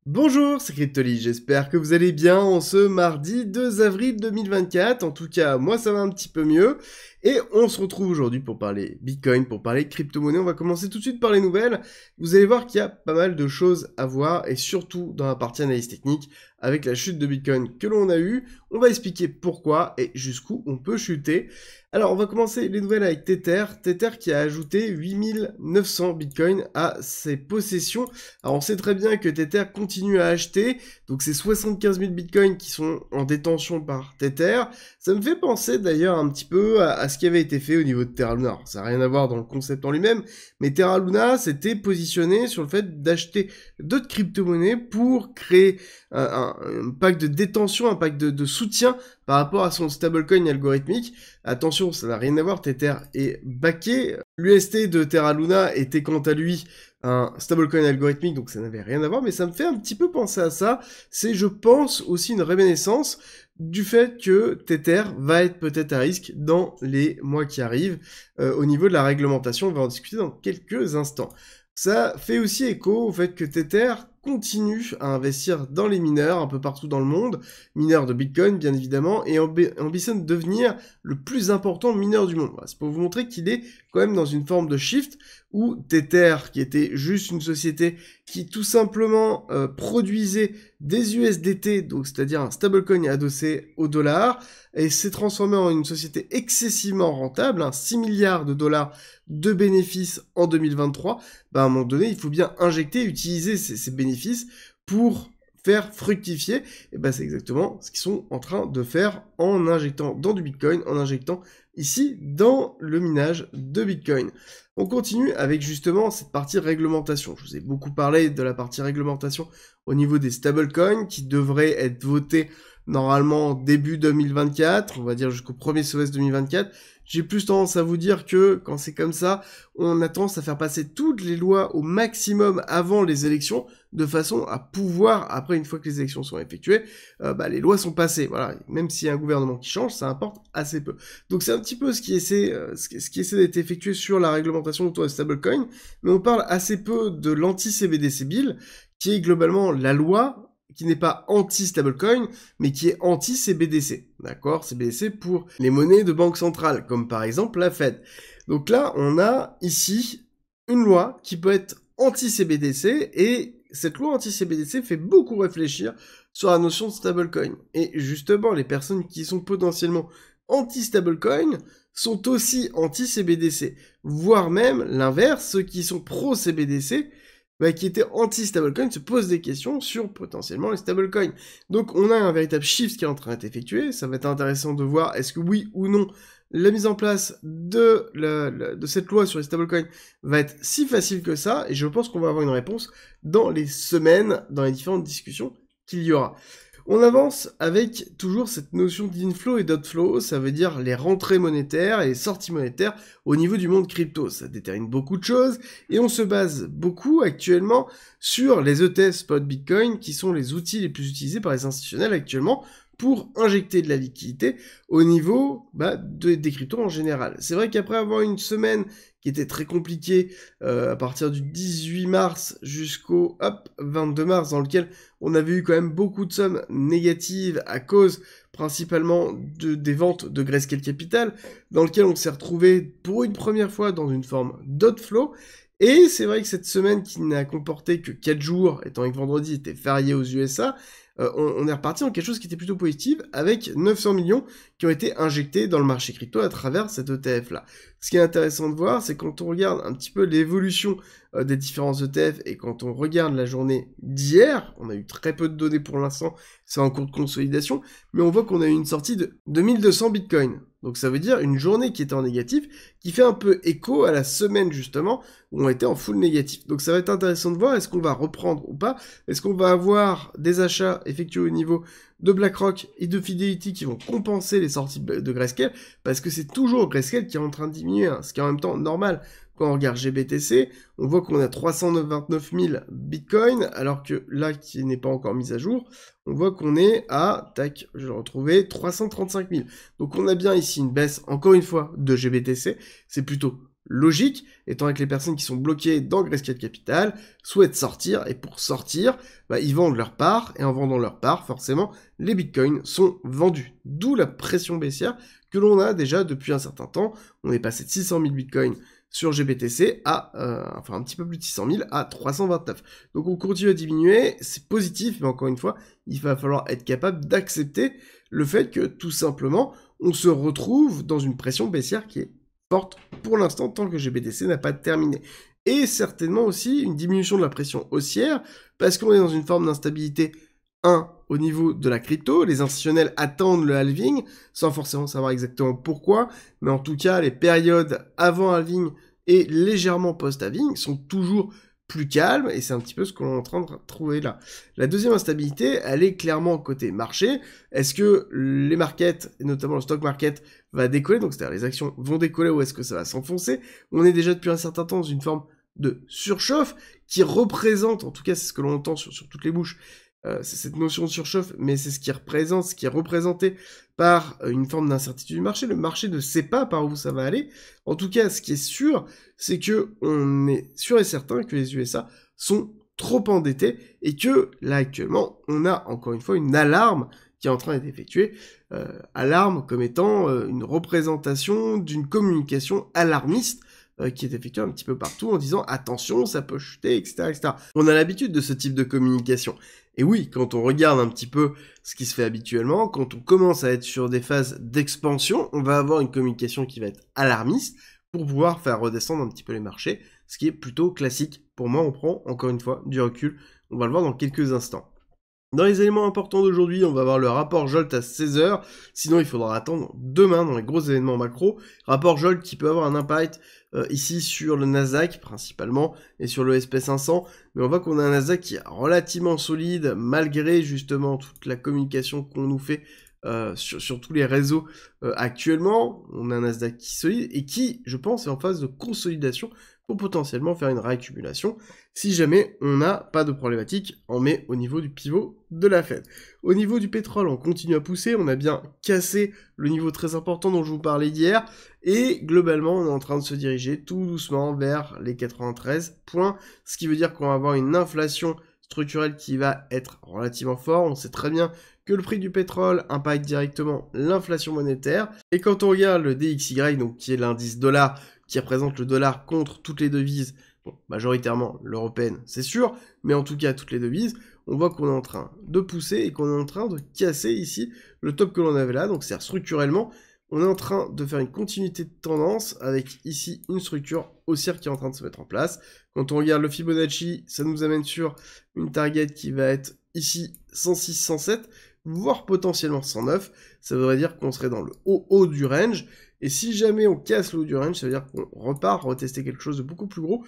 Bonjour, c'est Cryptoly, j'espère que vous allez bien en ce mardi 2 avril 2024. En tout cas, moi ça va un petit peu mieux. Et on se retrouve aujourd'hui pour parler Bitcoin, pour parler crypto-monnaie. On va commencer tout de suite par les nouvelles. Vous allez voir qu'il y a pas mal de choses à voir, et surtout dans la partie analyse technique, avec la chute de Bitcoin que l'on a eue. On va expliquer pourquoi et jusqu'où on peut chuter. Alors, on va commencer les nouvelles avec Tether. Tether qui a ajouté 8900 Bitcoin à ses possessions. Alors, on sait très bien que Tether continue à acheter. Donc, c'est 75 000 Bitcoin qui sont en détention par Tether. Ça me fait penser d'ailleurs un petit peu à ce qui avait été fait au niveau de Terra Luna. Alors, ça n'a rien à voir dans le concept en lui-même, mais Terra Luna s'était positionné sur le fait d'acheter d'autres crypto-monnaies pour créer un pack de détention, un pack de soutien par rapport à son stablecoin algorithmique. Attention, ça n'a rien à voir, Tether est backé. L'UST de Terra Luna était quant à lui un stablecoin algorithmique, donc ça n'avait rien à voir, mais ça me fait un petit peu penser à ça. C'est, je pense, aussi une réminiscence du fait que Tether va être peut-être à risque dans les mois qui arrivent. Au niveau de la réglementation, on va en discuter dans quelques instants. Ça fait aussi écho au fait que Tether continue à investir dans les mineurs un peu partout dans le monde, mineurs de Bitcoin bien évidemment, et ambitionne de devenir le plus important mineur du monde. Voilà, c'est pour vous montrer qu'il est quand même dans une forme de shift où Tether, qui était juste une société qui tout simplement produisait des USDT, donc c'est-à-dire un stablecoin adossé au dollar, et s'est transformé en une société excessivement rentable, 6 milliards de dollars de bénéfices en 2023, à un moment donné, il faut bien injecter, utiliser ces bénéfices pour faire fructifier, et c'est exactement ce qu'ils sont en train de faire en injectant dans du Bitcoin, en injectant ici dans le minage de Bitcoin. On continue avec justement cette partie réglementation. Je vous ai beaucoup parlé de la partie réglementation au niveau des stablecoins qui devraient être votés normalement début 2024, on va dire jusqu'au premier semestre 2024. J'ai plus tendance à vous dire que quand c'est comme ça, on a tendance à faire passer toutes les lois au maximum avant les élections, de façon à pouvoir, après une fois que les élections sont effectuées, les lois sont passées. Voilà, même s'il y a un gouvernement qui change, ça importe assez peu. Donc c'est un petit peu ce qui essaie d'être effectué sur la réglementation autour des stablecoins, mais on parle assez peu de l'anti-CBDC Bill, qui est globalement la loi qui n'est pas anti-stablecoin, mais qui est anti-CBDC. D'accord? CBDC pour les monnaies de banque centrale, comme par exemple la Fed. Donc là, on a ici une loi qui peut être anti-CBDC, et cette loi anti-CBDC fait beaucoup réfléchir sur la notion de stablecoin. Et justement, les personnes qui sont potentiellement anti-stablecoin sont aussi anti-CBDC, voire même l'inverse, ceux qui sont pro-CBDC, qui étaient anti-stablecoin, se posent des questions sur potentiellement les stablecoins. Donc on a un véritable shift qui est en train d'être effectué, ça va être intéressant de voir est-ce que oui ou non la mise en place de cette loi sur les stablecoins va être si facile que ça, et je pense qu'on va avoir une réponse dans les semaines, dans les différentes discussions qu'il y aura. On avance avec toujours cette notion d'inflow et d'outflow, ça veut dire les rentrées monétaires et les sorties monétaires au niveau du monde crypto. Ça détermine beaucoup de choses, et on se base beaucoup actuellement sur les ETF spot Bitcoin, qui sont les outils les plus utilisés par les institutionnels actuellement pour injecter de la liquidité au niveau des cryptos en général. C'est vrai qu'après avoir une semaine qui était très compliquée à partir du 18 mars jusqu'au 22 mars, dans lequel on avait eu quand même beaucoup de sommes négatives à cause principalement des ventes de Grayscale Capital, dans lequel on s'est retrouvé pour une première fois dans une forme d'outflow. Et c'est vrai que cette semaine qui n'a comporté que 4 jours, étant que vendredi était férié aux USA, on est reparti dans quelque chose qui était plutôt positif, avec 900 millions qui ont été injectés dans le marché crypto à travers cet ETF-là. Ce qui est intéressant de voir, c'est quand on regarde un petit peu l'évolution des différents ETF, et quand on regarde la journée d'hier, on a eu très peu de données pour l'instant, c'est en cours de consolidation, mais on voit qu'on a eu une sortie de 2200 Bitcoin. Donc ça veut dire une journée qui était en négatif, qui fait un peu écho à la semaine justement, où on était en full négatif. Donc ça va être intéressant de voir, est-ce qu'on va reprendre ou pas? Est-ce qu'on va avoir des achats effectués au niveau de BlackRock et de Fidelity qui vont compenser les sorties de Grayscale? Parce que c'est toujours Grayscale qui est en train de diminuer, ce qui est en même temps normal. Quand on regarde GBTC, on voit qu'on a 329 000 Bitcoin, alors que là, qui n'est pas encore mise à jour, on voit qu'on est à, tac, je vais retrouver, 335 000. Donc on a bien ici une baisse, encore une fois, de GBTC. C'est plutôt logique, étant que les personnes qui sont bloquées dans Grayscale Capital souhaitent sortir, et pour sortir, ils vendent leur part, et en vendant leur part, forcément, les bitcoins sont vendus. D'où la pression baissière que l'on a déjà depuis un certain temps. On est passé de 600 000 bitcoins sur GBTC à, enfin un petit peu plus de 600 000 à 329. Donc on continue à diminuer, c'est positif, mais encore une fois, il va falloir être capable d'accepter le fait que, tout simplement, on se retrouve dans une pression baissière qui est forte pour l'instant, tant que GBTC n'a pas terminé. Et certainement aussi une diminution de la pression haussière, parce qu'on est dans une forme d'instabilité, au niveau de la crypto, les institutionnels attendent le halving, sans forcément savoir exactement pourquoi, mais en tout cas, les périodes avant halving et légèrement post-halving sont toujours plus calmes, et c'est un petit peu ce qu'on est en train de trouver là. La deuxième instabilité, elle est clairement côté marché. Est-ce que les markets, et notamment le stock market, va décoller, donc c'est-à-dire les actions vont décoller, ou est-ce que ça va s'enfoncer? On est déjà depuis un certain temps dans une forme de surchauffe qui représente, en tout cas c'est ce que l'on entend sur toutes les bouches, c'est cette notion de surchauffe, mais c'est ce qui représente, ce qui est représenté par une forme d'incertitude du marché. Le marché ne sait pas par où ça va aller. En tout cas, ce qui est sûr, c'est que on est sûr et certain que les USA sont trop endettés et que là actuellement, on a encore une fois une alarme qui est en train d'être effectuée. Alarme comme étant une représentation d'une communication alarmiste qui est effectuée un petit peu partout en disant attention, ça peut chuter, etc., etc. On a l'habitude de ce type de communication. Et oui, quand on regarde un petit peu ce qui se fait habituellement, quand on commence à être sur des phases d'expansion, on va avoir une communication qui va être alarmiste pour pouvoir faire redescendre un petit peu les marchés, ce qui est plutôt classique. Pour moi, on prend encore une fois du recul. On va le voir dans quelques instants. Dans les éléments importants d'aujourd'hui, on va avoir le rapport Jolt à 16h, sinon il faudra attendre demain dans les gros événements macro. Rapport Jolt qui peut avoir un impact ici sur le Nasdaq principalement et sur le SP500, mais on voit qu'on a un Nasdaq qui est relativement solide malgré justement toute la communication qu'on nous fait sur tous les réseaux actuellement. On a un Nasdaq qui est solide et qui, je pense, est en phase de consolidation pour potentiellement faire une réaccumulation si jamais on n'a pas de problématique en mai au niveau du pivot de la Fed. Au niveau du pétrole, on continue à pousser, on a bien cassé le niveau très important dont je vous parlais hier, et globalement on est en train de se diriger tout doucement vers les 93 points, ce qui veut dire qu'on va avoir une inflation structurelle qui va être relativement forte. On sait très bien que le prix du pétrole impacte directement l'inflation monétaire, et quand on regarde le DXY, donc qui est l'indice dollar, qui représente le dollar contre toutes les devises, bon, majoritairement l'européenne, c'est sûr, mais en tout cas toutes les devises, on voit qu'on est en train de pousser et qu'on est en train de casser ici le top que l'on avait là, donc c'est-à-dire structurellement, on est en train de faire une continuité de tendance avec ici une structure haussière qui est en train de se mettre en place. Quand on regarde le Fibonacci, ça nous amène sur une target qui va être ici 106, 107, voire potentiellement 109, ça voudrait dire qu'on serait dans le haut du range, et si jamais on casse le haut du range, ça veut dire qu'on repart retester quelque chose de beaucoup plus gros.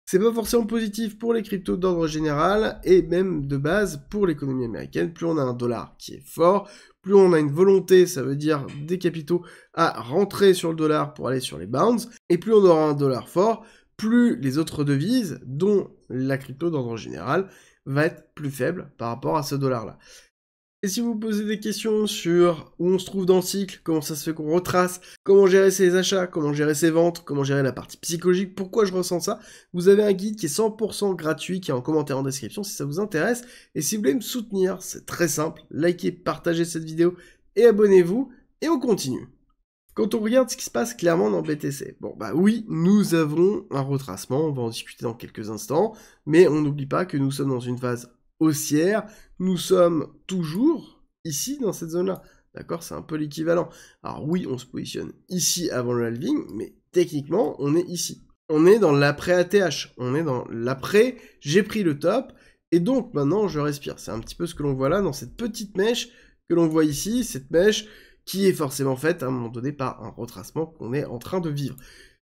C'est pas forcément positif pour les cryptos d'ordre général, et même de base pour l'économie américaine. Plus on a un dollar qui est fort, plus on a une volonté, ça veut dire des capitaux, à rentrer sur le dollar pour aller sur les bounds, et plus on aura un dollar fort, plus les autres devises, dont la crypto d'ordre général, va être plus faible par rapport à ce dollar-là. Et si vous vous posez des questions sur où on se trouve dans le cycle, comment ça se fait qu'on retrace, comment gérer ses achats, comment gérer ses ventes, comment gérer la partie psychologique, pourquoi je ressens ça, vous avez un guide qui est 100% gratuit, qui est en commentaire en description si ça vous intéresse. Et si vous voulez me soutenir, c'est très simple, likez, partagez cette vidéo et abonnez-vous, et on continue. Quand on regarde ce qui se passe clairement dans BTC, bon bah oui, nous avons un retracement, on va en discuter dans quelques instants, mais on n'oublie pas que nous sommes dans une phase haussière, nous sommes toujours ici dans cette zone-là, d'accord? C'est un peu l'équivalent. Alors oui, on se positionne ici avant le halving, mais techniquement, on est ici. On est dans l'après-ATH, on est dans l'après, j'ai pris le top, et donc maintenant je respire. C'est un petit peu ce que l'on voit là dans cette petite mèche que l'on voit ici, cette mèche qui est forcément faite à un moment donné par un retracement qu'on est en train de vivre.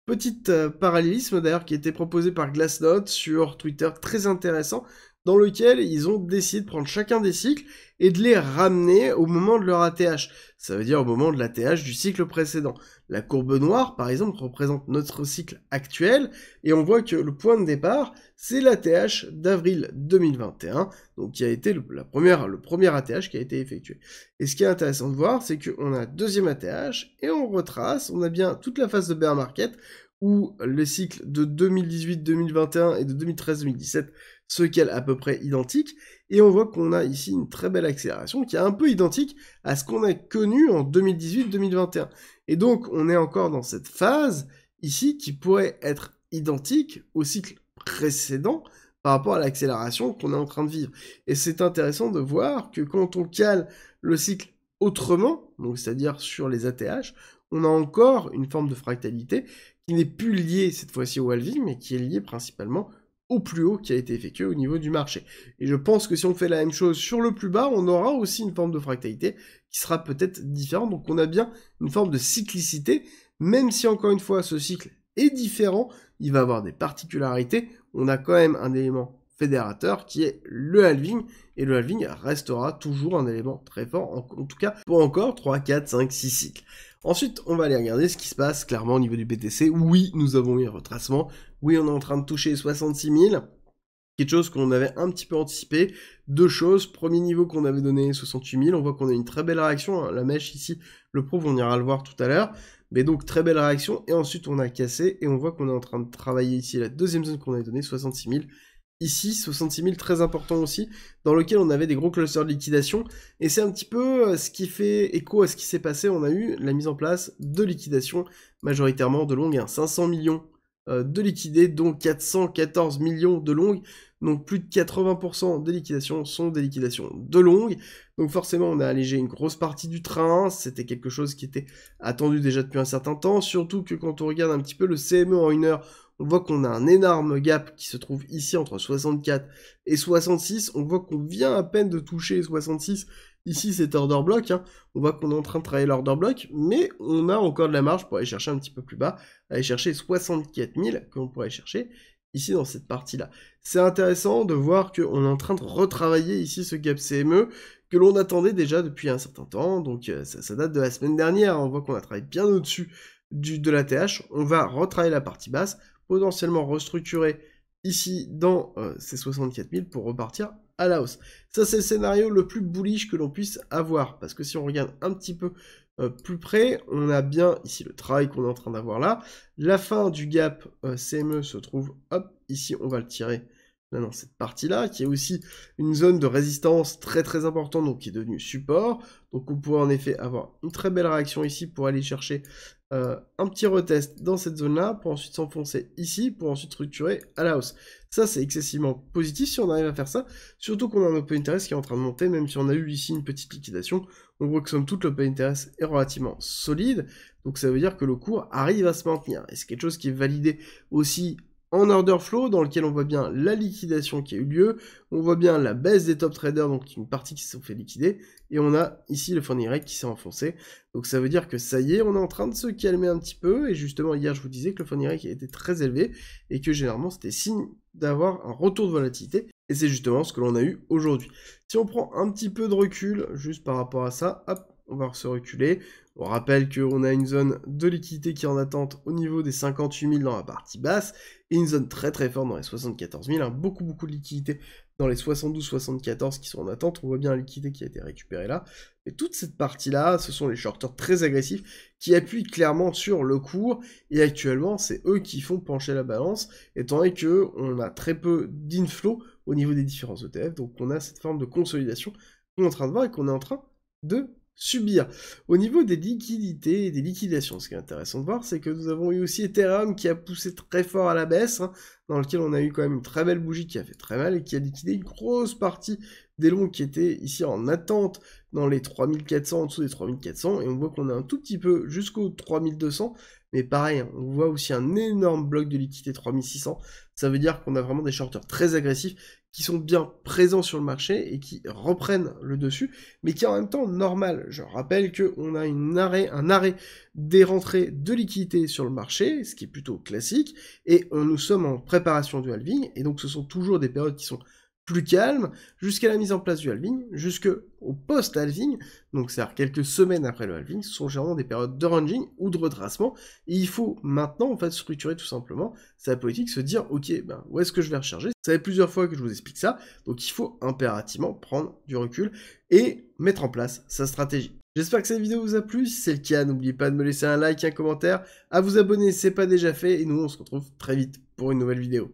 Petit parallélisme d'ailleurs qui a été proposé par Glassnode sur Twitter, très intéressant, dans lequel ils ont décidé de prendre chacun des cycles et de les ramener au moment de leur ATH. Ça veut dire au moment de l'ATH du cycle précédent. La courbe noire, par exemple, représente notre cycle actuel, et on voit que le point de départ, c'est l'ATH d'avril 2021, donc qui a été le premier ATH qui a été effectué. Et ce qui est intéressant de voir, c'est qu'on a deuxième ATH, et on retrace, on a bien toute la phase de bear market, où les cycles de 2018-2021 et de 2013-2017 se calent à peu près identiques, et on voit qu'on a ici une très belle accélération qui est un peu identique à ce qu'on a connu en 2018-2021. Et donc on est encore dans cette phase ici qui pourrait être identique au cycle précédent par rapport à l'accélération qu'on est en train de vivre. Et c'est intéressant de voir que quand on cale le cycle autrement, donc c'est-à-dire sur les ATH, on a encore une forme de fractalité qui n'est plus liée cette fois-ci au halving, mais qui est liée principalement au plus haut qui a été effectué au niveau du marché. Et je pense que si on fait la même chose sur le plus bas, on aura aussi une forme de fractalité qui sera peut-être différente. Donc on a bien une forme de cyclicité, même si encore une fois ce cycle est différent, il va avoir des particularités. On a quand même un élément fédérateur qui est le halving, et le halving restera toujours un élément très fort, en tout cas pour encore 3, 4, 5, 6 cycles. Ensuite, on va aller regarder ce qui se passe clairement au niveau du BTC. Oui, nous avons eu un retracement. Oui, on est en train de toucher 66 000. Quelque chose qu'on avait un petit peu anticipé. Deux choses. Premier niveau qu'on avait donné 68 000. On voit qu'on a une très belle réaction. Hein. La mèche ici, le prouve, on ira le voir tout à l'heure. Mais donc, très belle réaction. Et ensuite, on a cassé. Et on voit qu'on est en train de travailler ici la deuxième zone qu'on avait donnée, 66 000. Ici, 66 000, très important aussi, dans lequel on avait des gros clusters de liquidation, et c'est un petit peu ce qui fait écho à ce qui s'est passé. On a eu la mise en place de liquidations, majoritairement de longues, 500 millions de liquidés, dont 414 millions de longues, donc plus de 80% des liquidations sont des liquidations de longues, donc forcément on a allégé une grosse partie du train, c'était quelque chose qui était attendu déjà depuis un certain temps, surtout que quand on regarde un petit peu le CME en 1 heure, on voit qu'on a un énorme gap qui se trouve ici entre 64 et 66. On voit qu'on vient à peine de toucher 66. Ici, c'est order block. Hein. On voit qu'on est en train de travailler l'order block, mais on a encore de la marge pour aller chercher un petit peu plus bas, aller chercher 64 000 que l'on pourrait chercher ici dans cette partie-là. C'est intéressant de voir qu'on est en train de retravailler ici ce gap CME que l'on attendait déjà depuis un certain temps. Donc ça date de la semaine dernière. On voit qu'on a travaillé bien au-dessus de la TH. On va retravailler la partie basse, potentiellement restructurer ici dans ces 64 000 pour repartir à la hausse. Ça, c'est le scénario le plus bullish que l'on puisse avoir, parce que si on regarde un petit peu plus près, on a bien ici le travail qu'on est en train d'avoir là. La fin du gap CME se trouve, hop, ici on va le tirer là dans cette partie-là, qui est aussi une zone de résistance très très importante, donc qui est devenue support. Donc on pourrait en effet avoir une très belle réaction ici pour aller chercher un petit retest dans cette zone-là, pour ensuite s'enfoncer ici, pour ensuite structurer à la hausse. Ça, c'est excessivement positif si on arrive à faire ça, surtout qu'on a un open interest qui est en train de monter, même si on a eu ici une petite liquidation, on voit que somme toute l'open interest est relativement solide, donc ça veut dire que le cours arrive à se maintenir, et c'est quelque chose qui est validé aussi en order flow, dans lequel on voit bien la liquidation qui a eu lieu, on voit bien la baisse des top traders, donc une partie qui se sont fait liquider, et on a ici le fonds direct qui s'est enfoncé, donc ça veut dire que ça y est, on est en train de se calmer un petit peu, et justement hier je vous disais que le fonds direct était très élevé, et que généralement c'était signe d'avoir un retour de volatilité, et c'est justement ce que l'on a eu aujourd'hui. Si on prend un petit peu de recul, juste par rapport à ça, hop, on va se reculer. On rappelle qu'on a une zone de liquidité qui est en attente au niveau des 58 000 dans la partie basse, et une zone très très forte dans les 74 000, hein, beaucoup de liquidité dans les 72-74 qui sont en attente, on voit bien la liquidité qui a été récupérée là, et toute cette partie-là, ce sont les shorters très agressifs qui appuient clairement sur le cours, et actuellement, c'est eux qui font pencher la balance, étant donné qu'on a très peu d'inflow au niveau des différents ETF, donc on a cette forme de consolidation qu'on est en train de voir et qu'on est en train de subir. Au niveau des liquidités et des liquidations, ce qui est intéressant de voir, c'est que nous avons eu aussi Ethereum qui a poussé très fort à la baisse, hein, dans lequel on a eu quand même une très belle bougie qui a fait très mal et qui a liquidé une grosse partie des longs qui étaient ici en attente dans les 3400, en dessous des 3400, et on voit qu'on a un tout petit peu jusqu'aux 3200, mais pareil, hein, on voit aussi un énorme bloc de liquidité 3600, ça veut dire qu'on a vraiment des shorters très agressifs qui sont bien présents sur le marché et qui reprennent le dessus, mais qui est en même temps normal. Je rappelle qu'on a un arrêt des rentrées de liquidité sur le marché, ce qui est plutôt classique, et nous sommes en préparation du halving, et donc ce sont toujours des périodes qui sont plus calmes, jusqu'à la mise en place du halving, jusqu'au post-halving, donc c'est-à-dire quelques semaines après le halving, ce sont généralement des périodes de ranging ou de retracement, et il faut maintenant en fait structurer tout simplement sa politique, se dire ok, ben, où est-ce que je vais recharger? Ça fait plusieurs fois que je vous explique ça, donc il faut impérativement prendre du recul et mettre en place sa stratégie. J'espère que cette vidéo vous a plu. Si c'est le cas, n'oubliez pas de me laisser un like, un commentaire, à vous abonner si c'est pas déjà fait. Et nous, on se retrouve très vite pour une nouvelle vidéo.